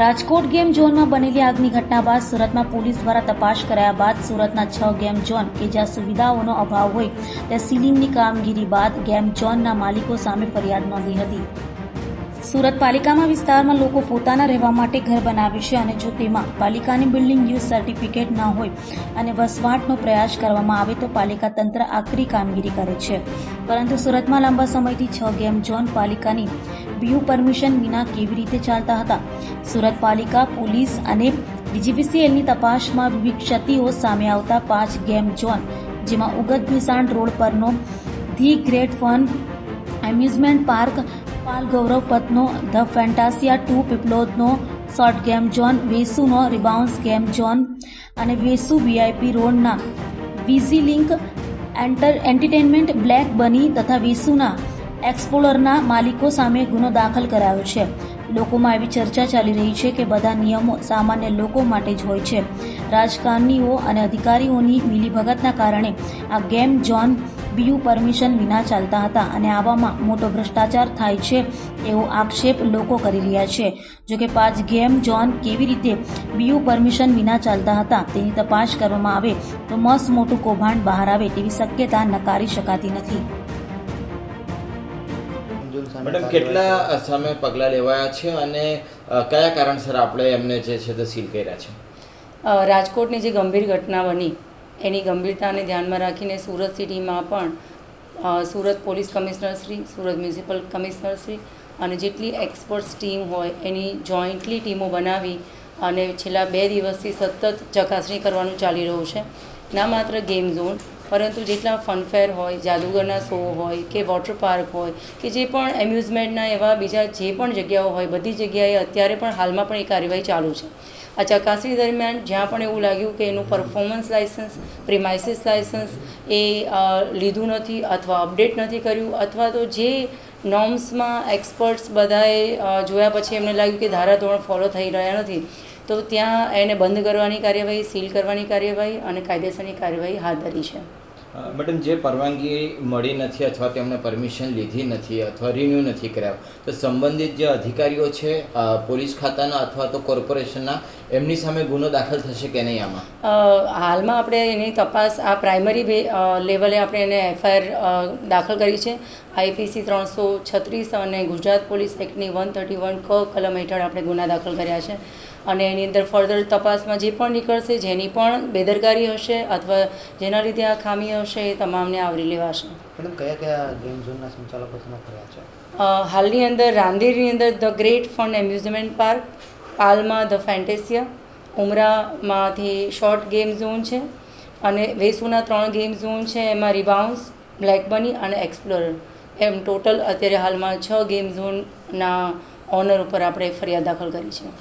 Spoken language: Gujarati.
રાજકોટ ગેમ ઝોનમાં બનેલી આગની ઘટના બાદ સુરતમાં પોલીસ દ્વારા તપાસ કરાયા બાદ સુરતના 6 ગેમ ઝોન કે જ્યાં સુવિધાઓનો અભાવ હોય ત્યાં સીલિંગની કામગીરી બાદ ગેમ ઝોનના માલિકો સામે ફરિયાદ નોંધી હતી। સુરત પાલિકામાં વિસ્તારમાં લોકો પોતાના રહેવા માટે ઘર બનાવે છે અને જો તેમાં પાલિકાની બિલ્ડિંગ યુઝ સર્ટિફિકેટ ન હોય અને વસવાટનો પ્રયાસ કરવામાં આવે તો પાલિકા તંત્ર આકરી કામગીરી કરે છે, પરંતુ સુરતમાં લાંબા સમયથી 6 ગેમ ઝોન પાલિકાની બીયુ પરમિશન વિના કેવી રીતે ચાલતા હતા। સુરત પાલિકા, પોલીસ અને ડીજીપીસીએલની તપાસમાં વિવિધ ક્ષતિઓ સામે આવતા 5 ગેમ ઝોન, જેમાં ઉગત ભીસાણ રોડ પરનો the great fun amusement park, Pal Gaurav પથનો ધ ફેન્ટાસિયા 2 પીપલોદનો શોર્ટ ગેમ ઝોન, વેસુનો રિબાઉન્સ ગેમ ઝોન અને વેસુ વીઆઈપી રોડના વીઝી લિંક એન્ટરટેનમેન્ટ, બ્લેક બની તથા વેસુના એક્સપ્લોરરના માલિકો સામે ગુનો દાખલ કરાયો છે। લોકોમાં એવી ચર્ચા ચાલી રહી છે કે બધા નિયમો સામાન્ય લોકો માટે જ હોય છે। રાજકારણીઓ અને અધિકારીઓની મિલીભગતના કારણે આ ગેમ ઝોન બીયુ પરમિશન વિના ચાલતા હતા અને આવામાં મોટો ભ્રષ્ટાચાર થાય છે તેવો આક્ષેપ લોકો કરી રહ્યા છે। જોકે 5 ગેમ ઝોન કેવી રીતે બીયુ પરમિશન વિના ચાલતા હતા તેની તપાસ કરવામાં આવે તો મસ્ત મોટું કૌભાંડ બહાર આવે તેવી શક્યતા નકારી શકાતી નથી। મેડમ, કેટલા સામે પગલાં લેવાયા છે અને કયા કારણસર આપણે એમને જે છે તે સીલ કર્યા છે? રાજકોટની જે ગંભીર ઘટના બની એની ગંભીરતાને ધ્યાનમાં રાખીને સુરત સિટીમાં પણ Surat police commissioner Shri, Surat municipal commissioner Shri અને જેટલી એક્સપર્ટ્સ ટીમ હોય એની જોઈન્ટલી ટીમો બનાવી અને છેલ્લા 2 દિવસથી સતત ચકાસણી કરવાનું ચાલી રહ્યું છે। ના માત્ર ગેમ ઝોન પરંતુ જેટલા ફનફેર હોય, જાદુગરના શો હોય કે વોટર પાર્ક હોય કે જે પણ એમ્યુઝમેન્ટના એવા બીજા જે પણ જગ્યાઓ હોય, બધી જગ્યાએ અત્યારે પણ હાલમાં પણ એ કાર્યવાહી ચાલુ છે। આ ચકાસણી દરમિયાન જ્યાં પણ એવું લાગ્યું કે એનું પરફોર્મન્સ લાઇસન્સ, પ્રિમાઇસીસ લાઇસન્સ એ લીધું નથી અથવા અપડેટ નથી કર્યું અથવા તો જે નોર્મ્સમાં એક્સપર્ટ્સ બધાએ જોયા પછી એમને લાગ્યું કે ધારાધોરણ ફોલો થઈ રહ્યા નથી તો ત્યાં એને બંધ કરવાની કાર્યવાહી, સીલ કરવાની કાર્યવાહી અને કાયદેસરની કાર્યવાહી હાથ ધરી છે। મેડમ, જે પરવાનગી મળી નથી અથવા તેમણે પરમિશન લીધી નથી અથવા રિન્યૂ નથી કરાવ્યો તો સંબંધિત જે અધિકારીઓ છે પોલીસ ખાતાના અથવા તો કોર્પોરેશનના એમની સામે ગુનો દાખલ થશે કે નહીં? આમાં હાલમાં આપણે એની તપાસ આ પ્રાઇમરી લેવલે આપણે એને એફઆઈઆર દાખલ કરી છે। આઈપીસી 336 અને ગુજરાત પોલીસ એક્ટની 131 ક કલમ હેઠળ આપણે ગુના દાખલ કર્યા છે અને એની અંદર ફર્ધર તપાસમાં જે પણ નીકળશે, જેની પણ બેદરકારી હશે અથવા જેના લીધે આ ખામી હશે એ તમામને આવરી લેવાશે। મેડમ, કયા કયા ગેમ ઝોનના સંચાલકો સામે ફરિયાદ છે? હાલની અંદર રાંદેરની અંદર the great fun amusement park, પાલમાં ધ ફેન્ટેસિયા, ઉમરામાંથી શોર્ટ ગેમ ઝોન છે અને વેસુના 3 ગેમ ઝોન છે, એમાં રિબાઉન્સ, બ્લેક બની અને એક્સપ્લોરર, એમ ટોટલ અત્યારે હાલમાં 6 ગેમ ઝોનના ઓનર ઉપર આપણે ફરિયાદ દાખલ કરી છે।